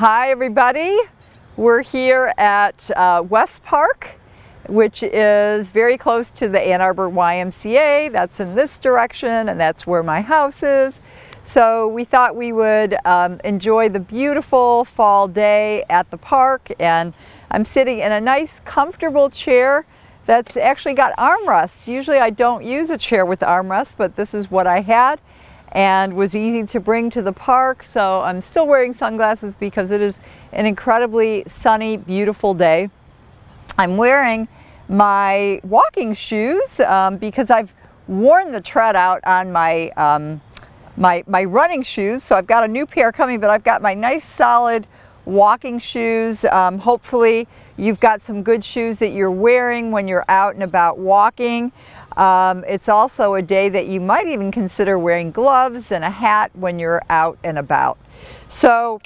Hi everybody, we're here at West Park, which is very close to the Ann Arbor YMCA. That's in this direction and that's where my house is. So we thought we would enjoy the beautiful fall day at the park, and I'm sitting in a nice comfortable chair that's actually got armrests. Usually I don't use a chair with armrests, but this is what I had and was easy to bring to the park. So I'm still wearing sunglasses because it is an incredibly sunny, beautiful day. I'm wearing my walking shoes because I've worn the tread out on my my running shoes. So I've got a new pair coming, but I've got my nice solid walking shoes. Hopefully you've got some good shoes that you're wearing when you're out and about walking. It's also a day that you might even consider wearing gloves and a hat when you're out and about. So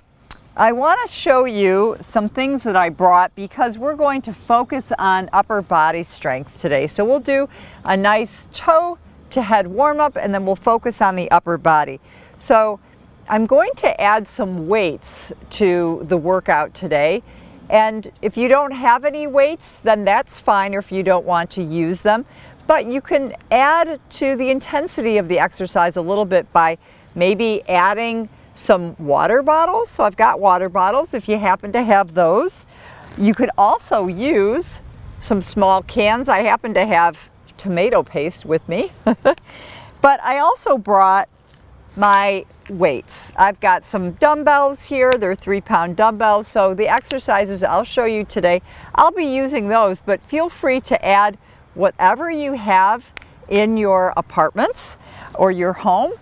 I want to show you some things that I brought because we're going to focus on upper body strength today. So we'll do a nice toe to head warm up and then we'll focus on the upper body. So I'm going to add some weights to the workout today. And if you don't have any weights, then that's fine, or if you don't want to use them. But you can add to the intensity of the exercise a little bit by maybe adding some water bottles. So I've got water bottles if you happen to have those. You could also use some small cans. I happen to have tomato paste with me. But I also brought my weights. I've got some dumbbells here. They're 3-pound dumbbells. So the exercises I'll show you today, I'll be using those, but feel free to add whatever you have in your apartments or your home,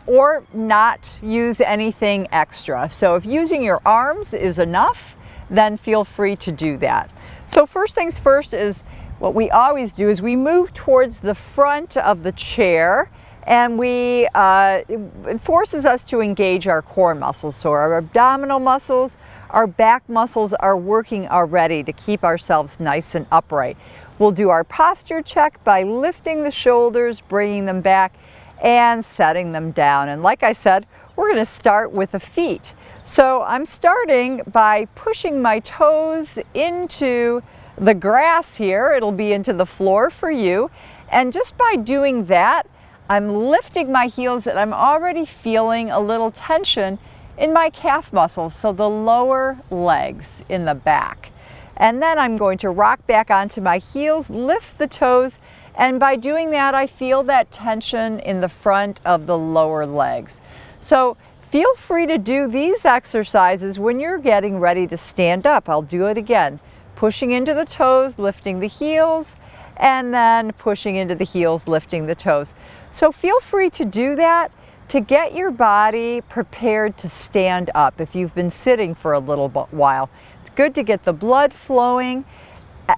or not use anything extra. So if using your arms is enough, then feel free to do that. So first things first is what we always do is we move towards the front of the chair, and it forces us to engage our core muscles. So our abdominal muscles, our back muscles are working already to keep ourselves nice and upright. We'll do our posture check by lifting the shoulders, bringing them back, and setting them down. And like I said, we're going to start with the feet. So I'm starting by pushing my toes into the grass here. It'll be into the floor for you. And just by doing that, I'm lifting my heels and I'm already feeling a little tension in my calf muscles, so the lower legs in the back. And then I'm going to rock back onto my heels, lift the toes, and by doing that I feel that tension in the front of the lower legs. So feel free to do these exercises when you're getting ready to stand up. I'll do it again. Pushing into the toes, lifting the heels, and then pushing into the heels, lifting the toes. So feel free to do that to get your body prepared to stand up if you've been sitting for a little while. It's good to get the blood flowing.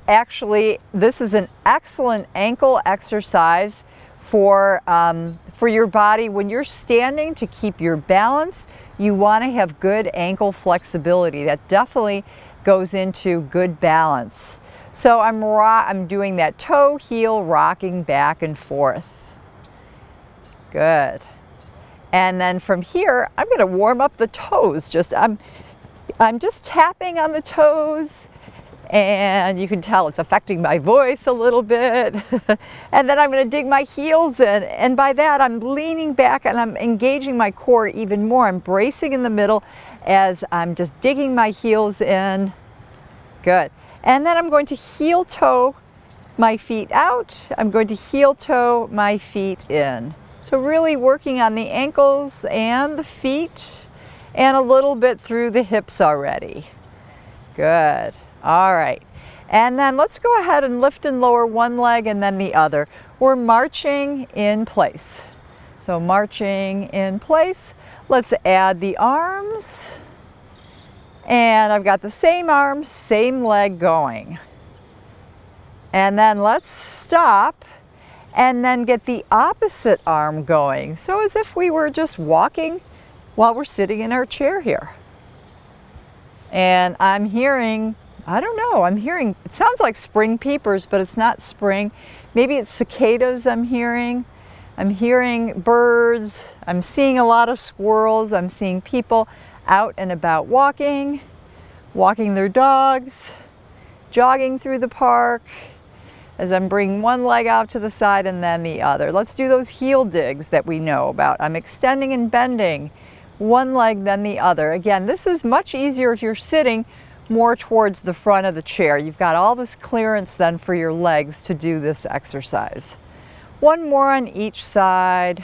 Actually, this is an excellent ankle exercise for your body. When you're standing to keep your balance, you want to have good ankle flexibility. That definitely goes into good balance. So I'm doing that toe heel rocking back and forth. Good. And then from here, I'm going to warm up the toes. I'm just tapping on the toes, and you can tell it's affecting my voice a little bit. And then I'm going to dig my heels in, and by that I'm leaning back and I'm engaging my core even more. I'm bracing in the middle as I'm just digging my heels in. Good. And then I'm going to heel toe my feet out. I'm going to heel toe my feet in. So really working on the ankles and the feet and a little bit through the hips already. Good. All right. And then let's go ahead and lift and lower one leg and then the other. We're marching in place. So marching in place. Let's add the arms. And I've got the same arm, same leg going. And then let's stop and then get the opposite arm going. So as if we were just walking while we're sitting in our chair here. And I'm hearing, I don't know, it sounds like spring peepers, but it's not spring. Maybe it's cicadas I'm hearing. I'm hearing birds. I'm seeing a lot of squirrels. I'm seeing people out and about walking their dogs, jogging through the park, as I'm bringing one leg out to the side and then the other. Let's do those heel digs that we know about. I'm extending and bending one leg then the other. Again, this is much easier if you're sitting more towards the front of the chair. You've got all this clearance then for your legs to do this exercise. One more on each side.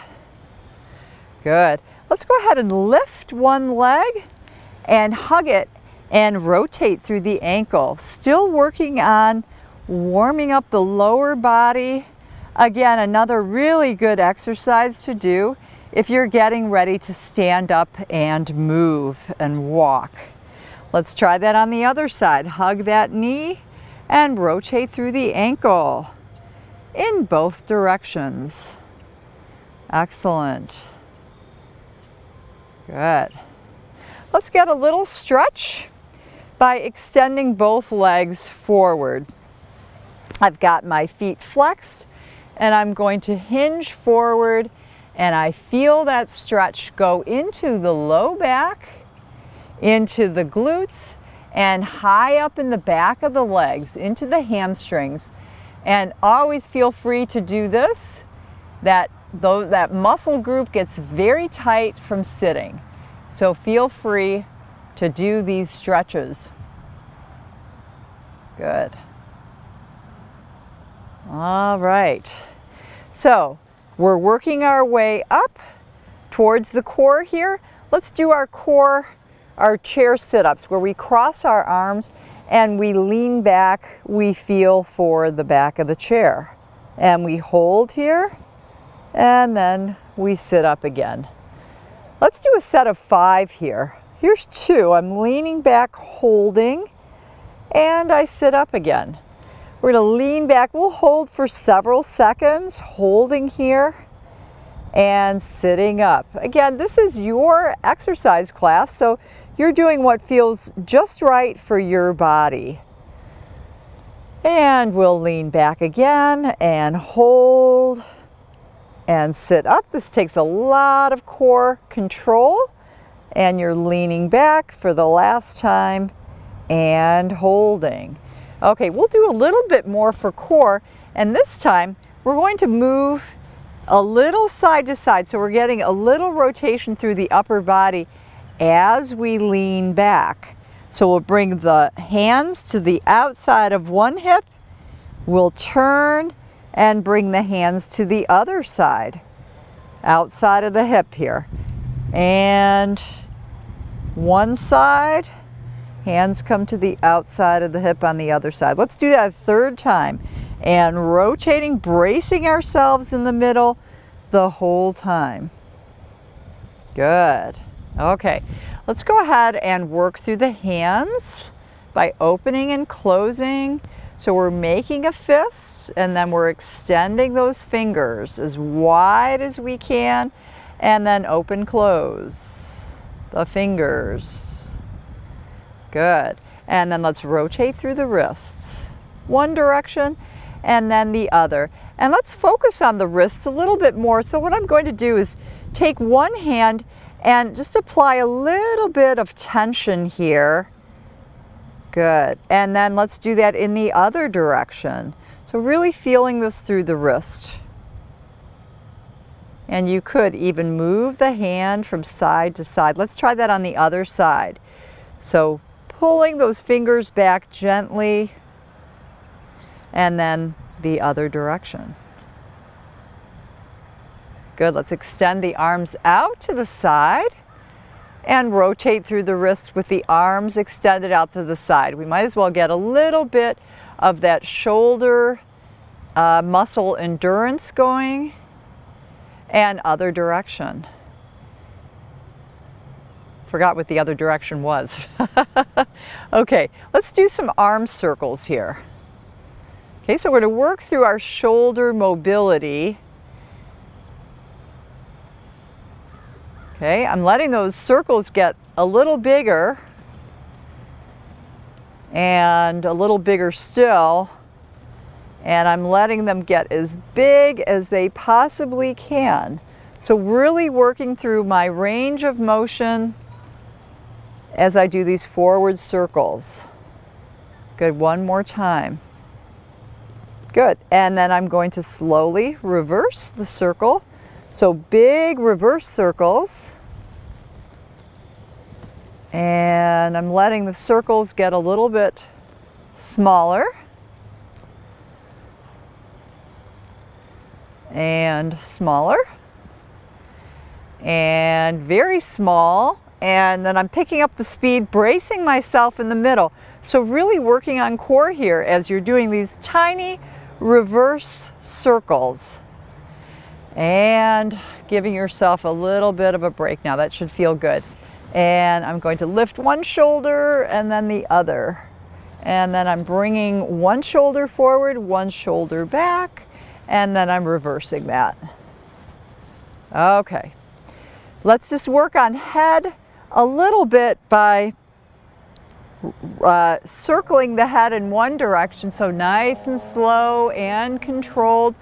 Good. Let's go ahead and lift one leg and hug it and rotate through the ankle. Still working on warming up the lower body. Again, another really good exercise to do if you're getting ready to stand up and move and walk. Let's try that on the other side. Hug that knee and rotate through the ankle in both directions. Excellent. Good. Let's get a little stretch by extending both legs forward. I've got my feet flexed and I'm going to hinge forward, and I feel that stretch go into the low back, into the glutes, and high up in the back of the legs, into the hamstrings. And always feel free to do this. That muscle group gets very tight from sitting. So feel free to do these stretches. Good. All right. So we're working our way up towards the core here. Let's do our core, our chair sit-ups, where we cross our arms and we lean back. We feel for the back of the chair. And we hold here, and then we sit up again. Let's do a set of 5 here. Here's 2. I'm leaning back, holding, and I sit up again. We're going to lean back. We'll hold for several seconds, holding here and sitting up. Again, this is your exercise class, so you're doing what feels just right for your body. And we'll lean back again and hold and sit up. This takes a lot of core control, and you're leaning back for the last time and holding. Okay, we'll do a little bit more for core, and this time we're going to move a little side to side, so we're getting a little rotation through the upper body as we lean back. So we'll bring the hands to the outside of one hip, we'll turn and bring the hands to the other side, outside of the hip here. And one side, hands come to the outside of the hip on the other side. Let's do that a third time. And rotating, bracing ourselves in the middle the whole time. Good. Okay, let's go ahead and work through the hands by opening and closing. So we're making a fist, and then we're extending those fingers as wide as we can, and then open, close the fingers. Good. And then let's rotate through the wrists. One direction and then the other. And let's focus on the wrists a little bit more. So what I'm going to do is take one hand and just apply a little bit of tension here. Good. And then let's do that in the other direction. So really feeling this through the wrist. And you could even move the hand from side to side. Let's try that on the other side. So pulling those fingers back gently, and then the other direction. Good. Let's extend the arms out to the side and rotate through the wrists with the arms extended out to the side. We might as well get a little bit of that shoulder muscle endurance going, and other direction. Forgot what the other direction was. Okay, let's do some arm circles here. Okay, so we're going to work through our shoulder mobility. Okay, I'm letting those circles get a little bigger and a little bigger still, and I'm letting them get as big as they possibly can. So really working through my range of motion as I do these forward circles. Good, one more time. Good, and then I'm going to slowly reverse the circle. So big reverse circles. And I'm letting the circles get a little bit smaller. And smaller. And very small. And then I'm picking up the speed, bracing myself in the middle. So really working on core here as you're doing these tiny reverse circles. And giving yourself a little bit of a break now. That should feel good. And I'm going to lift one shoulder and then the other. And then I'm bringing one shoulder forward, one shoulder back, and then I'm reversing that. Okay. Let's just work on head a little bit by circling the head in one direction. So nice and slow and controlled.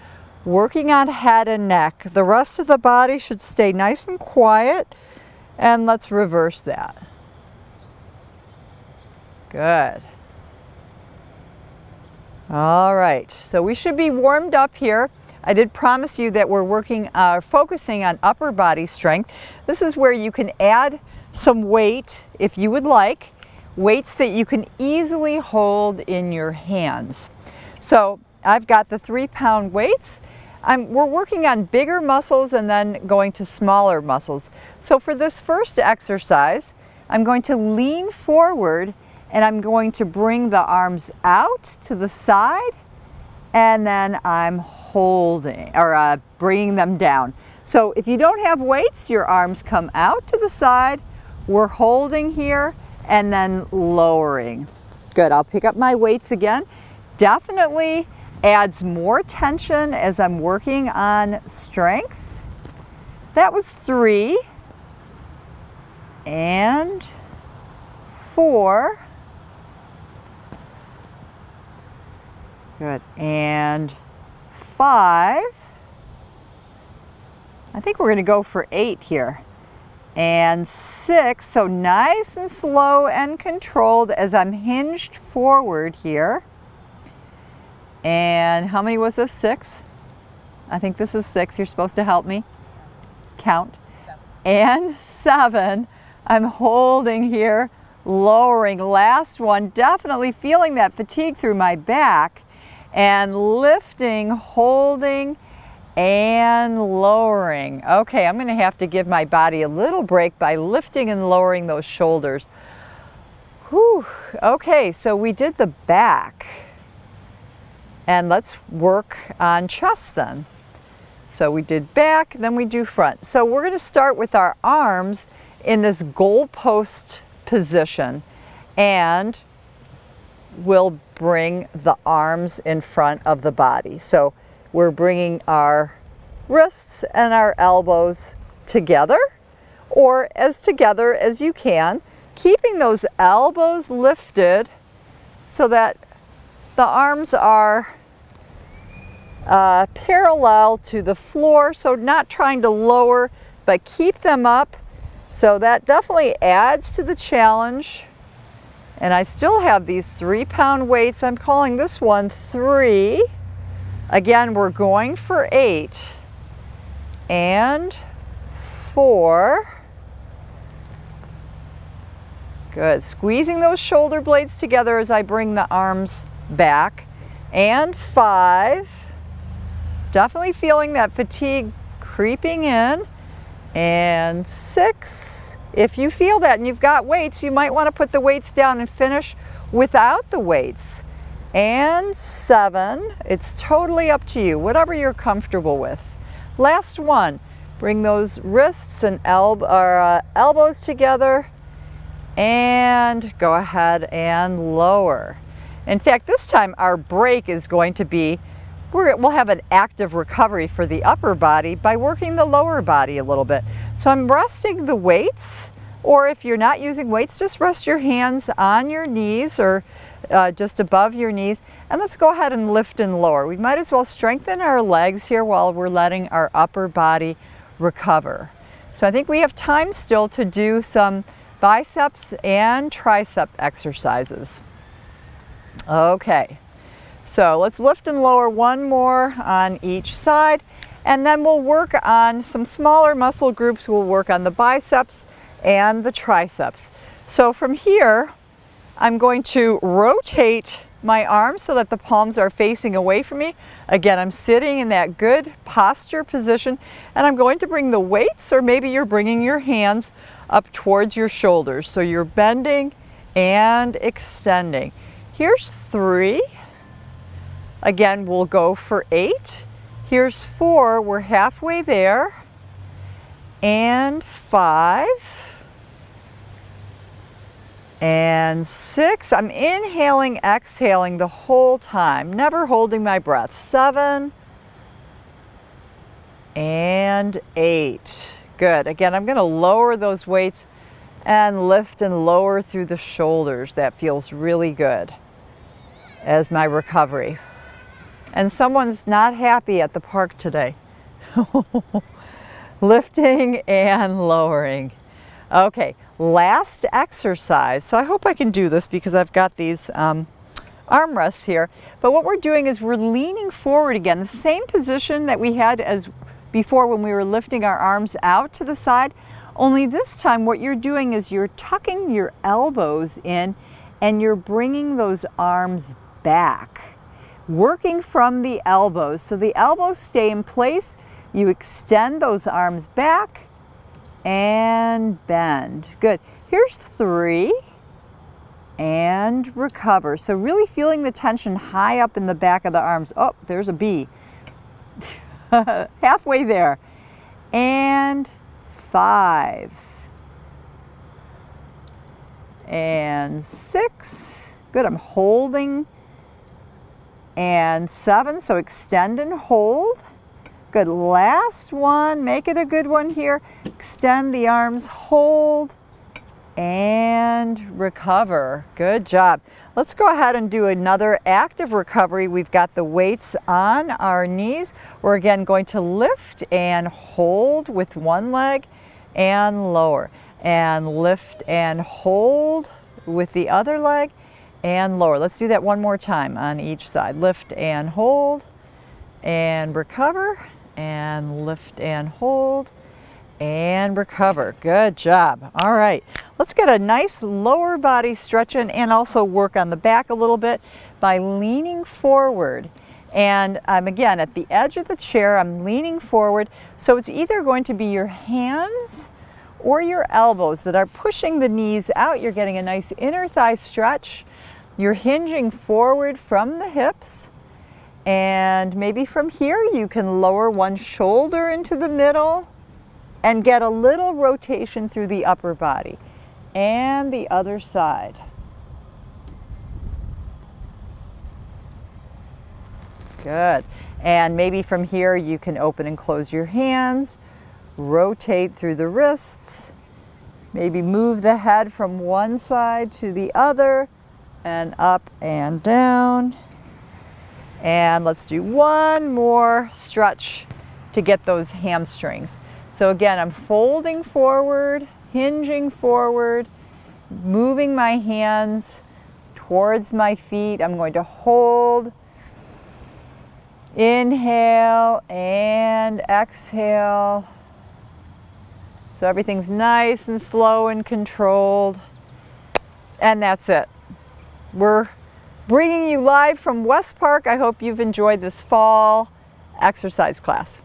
Working on head and neck. The rest of the body should stay nice and quiet. And let's reverse that. Good. All right, so we should be warmed up here. I did promise you that we're focusing on upper body strength. This is where you can add some weight if you would like, weights that you can easily hold in your hands. So I've got the 3-pound weights. We're working on bigger muscles and then going to smaller muscles. So for this first exercise, I'm going to lean forward and I'm going to bring the arms out to the side and then I'm holding or bringing them down. So if you don't have weights, your arms come out to the side, we're holding here and then lowering. Good, I'll pick up my weights again. Definitely adds more tension as I'm working on strength. That was 3 and 4. Good, and 5. I think we're going to go for 8 here. And 6, so nice and slow and controlled as I'm hinged forward here. And how many was this? 6? I think this is 6. You're supposed to help me count. 7. And 7. I'm holding here, lowering. Last one, definitely feeling that fatigue through my back. And lifting, holding, and lowering. Okay, I'm going to have to give my body a little break by lifting and lowering those shoulders. Whew. Okay, so we did the back. And let's work on chest then. So we did back, then we do front. So we're going to start with our arms in this goalpost position. And we'll bring the arms in front of the body. So we're bringing our wrists and our elbows together, or as together as you can, keeping those elbows lifted so that the arms are parallel to the floor, so not trying to lower, but keep them up. So that definitely adds to the challenge. And I still have these 3-pound weights. I'm calling this one 3. Again, we're going for 8 and 4. Good. Squeezing those shoulder blades together as I bring the arms back. And 5. Definitely feeling that fatigue creeping in. And 6. If you feel that and you've got weights, you might want to put the weights down and finish without the weights. And 7. It's totally up to you, whatever you're comfortable with. Last one. Bring those wrists and elbows together and go ahead and lower. In fact, this time our break is going to be, we'll have an active recovery for the upper body by working the lower body a little bit. So I'm resting the weights, or if you're not using weights, just rest your hands on your knees or just above your knees. And let's go ahead and lift and lower. We might as well strengthen our legs here while we're letting our upper body recover. So I think we have time still to do some biceps and tricep exercises. Okay, so let's lift and lower one more on each side, and then we'll work on some smaller muscle groups. We'll work on the biceps and the triceps. So from here, I'm going to rotate my arms so that the palms are facing away from me. Again, I'm sitting in that good posture position, and I'm going to bring the weights, or maybe you're bringing your hands up towards your shoulders. So you're bending and extending. Here's 3. Again, we'll go for 8. Here's 4, we're halfway there. And 5. And 6, I'm inhaling, exhaling the whole time, never holding my breath. 7 and 8. Good. Again, I'm going to lower those weights and lift and lower through the shoulders. That feels really good as my recovery. And someone's not happy at the park today. Lifting and lowering. Okay, last exercise. So I hope I can do this because I've got these armrests here. But what we're doing is we're leaning forward again, the same position that we had as before when we were lifting our arms out to the side. Only this time what you're doing is you're tucking your elbows in and you're bringing those arms back, working from the elbows. So the elbows stay in place. You extend those arms back and bend. Good. Here's 3 and recover. So really feeling the tension high up in the back of the arms. Oh, there's a B. Halfway there. And 5 and 6. Good. I'm holding. And 7. So extend and hold. Good. Last one. Make it a good one here. Extend the arms, hold, and recover. Good job. Let's go ahead and do another active recovery. We've got the weights on our knees. We're again going to lift and hold with one leg and lower. And lift and hold with the other leg and lower. Let's do that one more time on each side. Lift and hold and recover. And lift and hold and recover. Good job. All right, let's get a nice lower body stretch in and also work on the back a little bit by leaning forward. And I'm again at the edge of the chair. I'm leaning forward. So it's either going to be your hands or your elbows that are pushing the knees out. You're getting a nice inner thigh stretch. You're hinging forward from the hips. And maybe from here you can lower one shoulder into the middle and get a little rotation through the upper body. And the other side. Good. And maybe from here you can open and close your hands, rotate through the wrists, maybe move the head from one side to the other and up and down. And let's do one more stretch to get those hamstrings. So again, I'm folding forward, hinging forward, moving my hands towards my feet. I'm going to hold, inhale, and exhale. So everything's nice and slow and controlled. And that's it. We're bringing you live from West Park. I hope you've enjoyed this fall exercise class.